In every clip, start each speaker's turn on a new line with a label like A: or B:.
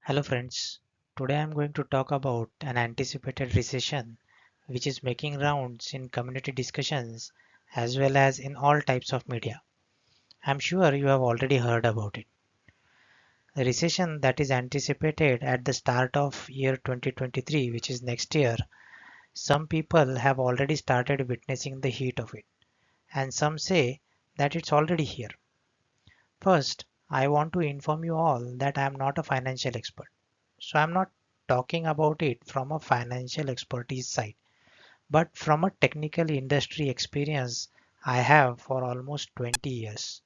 A: Hello friends, today I am going to talk about an anticipated recession which is making rounds in community discussions as well as in all types of media. I'm sure you have already heard about it. The recession that is anticipated at the start of year 2023, which is next year, some people have already started witnessing the heat of it, and some say that it's already here. First, I want to inform you all that I am not a financial expert. So I'm not talking about it from a financial expertise side, but from a technical industry experience I have for almost 20 years.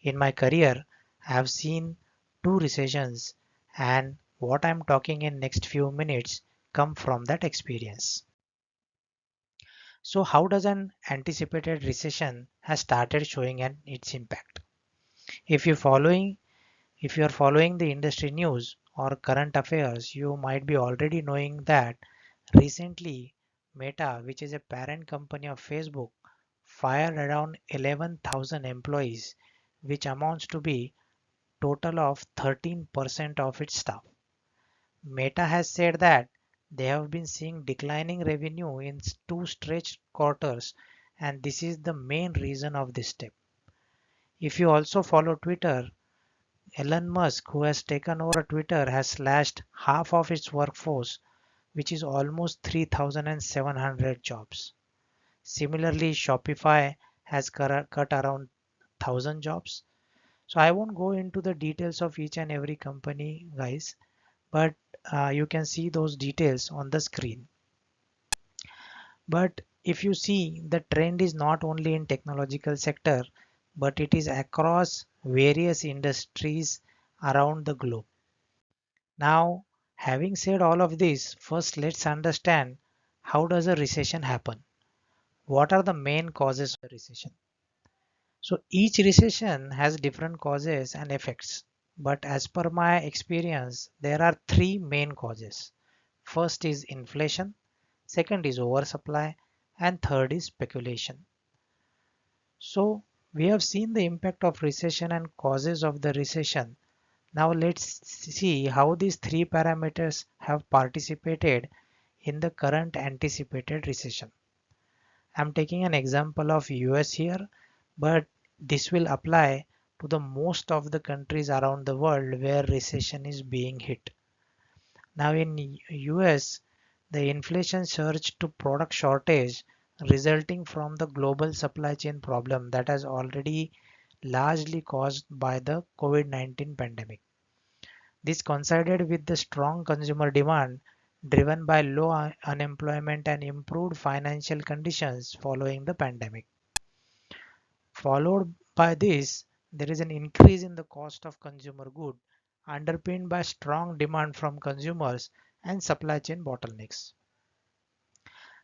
A: In my career, I have seen two recessions, and what I'm talking in next few minutes come from that experience. So how does an anticipated recession has started showing its impact? If you following If you are following the industry news or current affairs, you might be already knowing that recently Meta, which is a parent company of Facebook, fired around 11,000 employees, which amounts to be total of 13% of its staff. Meta has said that they have been seeing declining revenue in two straight quarters, and this is the main reason of this step. If you also follow Twitter, Elon Musk, who has taken over Twitter, has slashed half of its workforce, which is almost 3,700 jobs. Similarly, Shopify has cut around 1,000 jobs. So I won't go into the details of each and every company, guys, but you can see those details on the screen. But if you see, the trend is not only in technological sector, but it is across various industries around the globe. Now, having said all of this, first let's understand how does a recession happen? What are the main causes of a recession? So each recession has different causes and effects. But as per my experience, there are three main causes. First is inflation, second is oversupply, and third is speculation. So we have seen the impact of recession and causes of the recession. Now let's see how these three parameters have participated in the current anticipated recession. I'm taking an example of US here, but this will apply to the most of the countries around the world where recession is being hit. Now in US, the inflation surged to product shortage resulting from the global supply chain problem that has already largely caused by the COVID-19 pandemic. This coincided with the strong consumer demand driven by low unemployment and improved financial conditions following the pandemic. Followed by this, there is an increase in the cost of consumer good underpinned by strong demand from consumers and supply chain bottlenecks.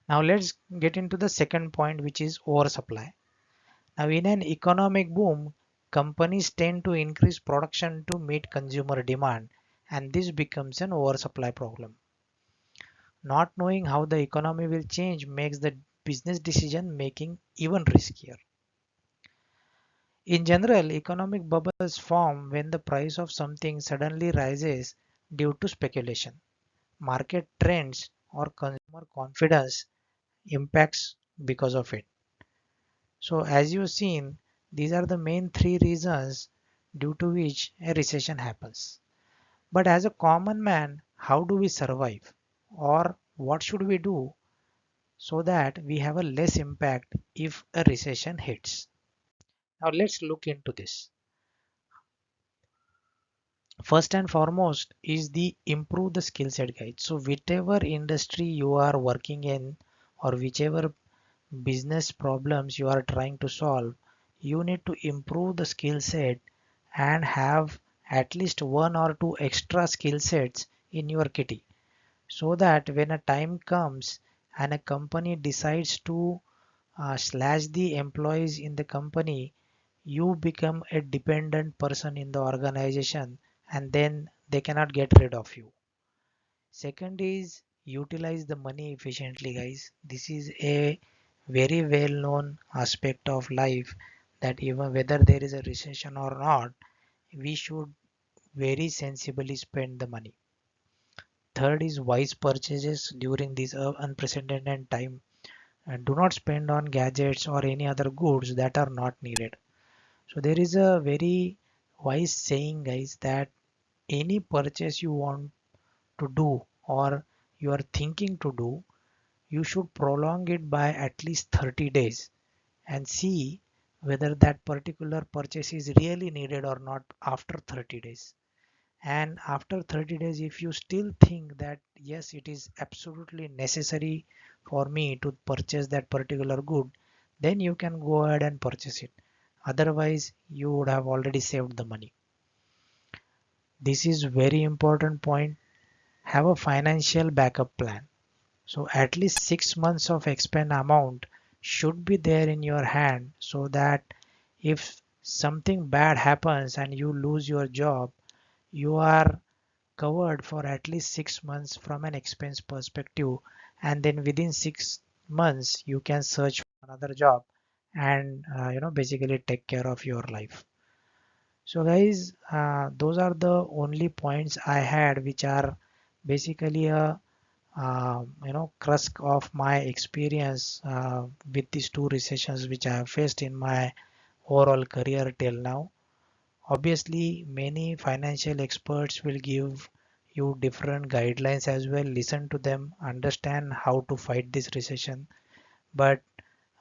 A: Now let's get into the second point, which is oversupply. Now in an economic boom, companies tend to increase production to meet consumer demand, and this becomes an oversupply problem. Not knowing how the economy will change makes the business decision making even riskier. In general, economic bubbles form when the price of something suddenly rises due to speculation, market trends, or consumer confidence impacts because of it. So as you've seen, these are the main three reasons due to which a recession happens. But as a common man, how do we survive? Or what should we do so that we have a less impact if a recession hits? Now let's look into this. First and foremost is the improve the skill set guide. So whichever industry you are working in or whichever business problems you are trying to solve, you need to improve the skill set and have at least one or two extra skill sets in your kitty so that when a time comes and a company decides to slash the employees in the company, you become a dependent person in the organization and then they cannot get rid of you. Second is utilize the money efficiently, guys. This is a very well known aspect of life that even whether there is a recession or not, we should very sensibly spend the money. third is wise purchases during this unprecedented time, and do not spend on gadgets or any other goods that are not needed. So there is a very wise saying, guys, that any purchase you want to do or you are thinking to do, you should prolong it by at least 30 days and see whether that particular purchase is really needed or not after 30 days. And after 30 days, if you still think that yes, it is absolutely necessary for me to purchase that particular good, then you can go ahead and purchase it. Otherwise, you would have already saved the money. This is very important point. Have a financial backup plan. So at least 6 months of expend amount should be there in your hand, so that if something bad happens and you lose your job, you are covered for at least 6 months from an expense perspective, and then within 6 months you can search for another job and basically take care of your life. So guys, those are the only points I had, which are basically a crux of my experience with these two recessions which I have faced in my overall career till now. Obviously, many financial experts will give you different guidelines as well. Listen to them, understand how to fight this recession. But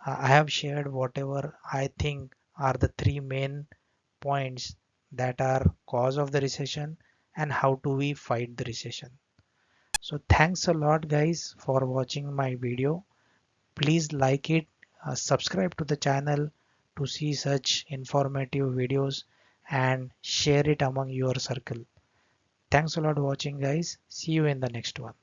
A: I have shared whatever I think are the three main points that are cause of the recession and how do we fight the recession. So thanks a lot guys for watching my video. Please like it, subscribe to the channel to see such informative videos, and share it among your circle. Thanks a lot for watching guys. See you in the next one.